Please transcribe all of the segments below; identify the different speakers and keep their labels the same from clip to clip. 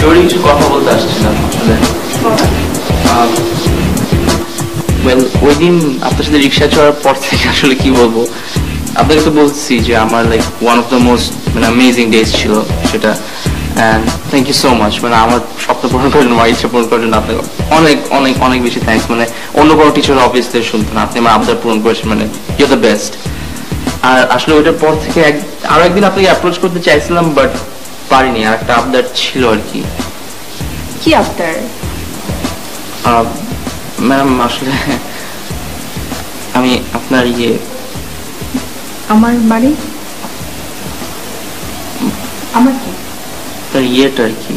Speaker 1: জরুরি কিছু কথা বলতে আসছিলাম আসলে। ওই দিন আপনার সাথে রিক্সা চড়ার পর থেকে আসলে কি বলবো, আপনাকে তো বলছি যে আমার like one of the most মানে অ্যামেজিং ডেজ ছিল সেটা। And thank you so much, মানে আমার স্বপ্ন পূরণ করার জন্য, আমার ইচ্ছা পূরণ করার জন্য আপনাকে অনেক অনেক অনেক বেশি থ্যাংকস। মানে অন্য কোনো টিচার অফিসে শুনতেন, আপনি আমার আবদার পূরণ করেছেন, মানে ইউ দ্য বেস্ট। আর আসলে ওইটার পর থেকে আরো একদিন আপনাকে অ্যাপ্রোচ করতে চাইছিলাম বাট পারিনি, আর একটা আবদার ছিল আর কি।
Speaker 2: কি আবদার?
Speaker 1: ম্যাম আসলে আমি আপনার
Speaker 2: আমার মানে আমার কি?
Speaker 1: আপনার ইয়েটা আর কি।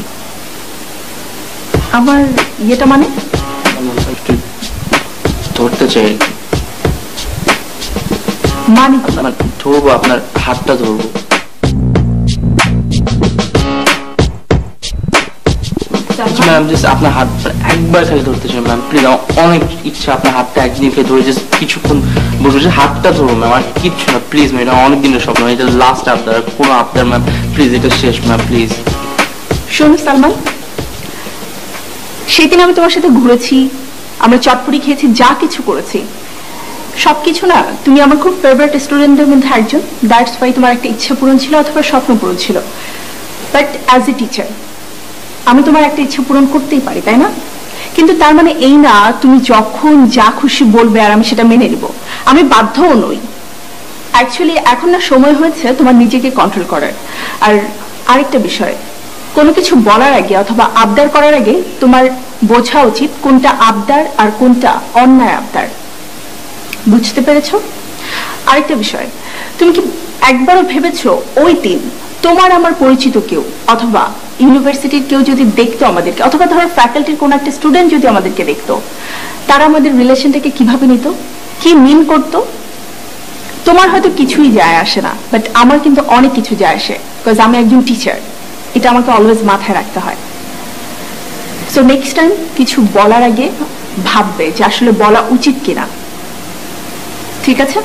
Speaker 2: আমার ইয়েটা মানে?
Speaker 1: একটু ধরতে চাই আর কি।
Speaker 2: মানে
Speaker 1: ধরবো, আপনার হাতটা ধরবো। ম্যাম জাস্ট আপনার হাত একবার খালি ধরতে চাই ম্যাম, প্লিজ। অনেক ইচ্ছা আপনার হাতটা একদিন খেয়ে ধরে জাস্ট কিছুক্ষণ বসে হাতটা ধরবো ম্যাম, আর কিচ্ছু না প্লিজ ম্যাম। এটা অনেক দিনের স্বপ্ন, এটা লাস্ট আবদার, কোনো আবদার ম্যাম প্লিজ, এটা শেষ ম্যাম প্লিজ।
Speaker 2: শোনো সালমান, সেদিন আমি তোমার সাথে ঘুরেছি, আমরা চটপটি খেয়েছি, যা কিছু করেছি সবকিছু না, তুমি আমার খুব ফেভারিট স্টুডেন্টদের মধ্যে একজন, দ্যাটস ওয়াই তোমার একটা ইচ্ছা পূরণ ছিল অথবা স্বপ্ন পূরণ ছিল। বাট অ্যাজ এ টিচার আমি তোমার একটা ইচ্ছা পূরণ করতেই পারি, তাই না? কিন্তু তার মানে এই না তুমি যখন যা খুশি বলবে আর আমি সেটা মেনে নিব, আমি বাধ্যও নই। অ্যাকচুয়ালি এখন না সময় হয়েছে তোমার নিজেকে কন্ট্রোল করার। আর আরেকটা বিষয়, কোনো কিছু বলার আগে অথবা আবদার করার আগে তোমার বোঝা উচিত কোনটা আবদার আর কোনটা অন্যায় আবদার। বুঝতে পেরেছো? আরেকটা বিষয়, তুমি কি একবারও ভেবেছো ওই দিন তোমার আমার পরিচিত কেউ অথবা ইউনিভার্সিটির কেউ যদি দেখতো আমাদেরকে, অথবা ধরো ফ্যাকাল্টির কোন একটা স্টুডেন্ট যদি আমাদেরকে দেখতো, তারা আমাদের রিলেশনটাকে কিভাবে নিত, কি মিন করতো? তোমার হয়তো কিছুই যায় আসে না, বাট আমার কিন্তু অনেক কিছু যায় আসে, বিকজ আমি একজন টিচার। এটা আমাকে অলওয়েজ মাথায় রাখতে হয়। সো নেক্সট টাইম কিছু বলার আগে ভাববে যে আসলে বলা উচিত কিনা। ঠিক আছে?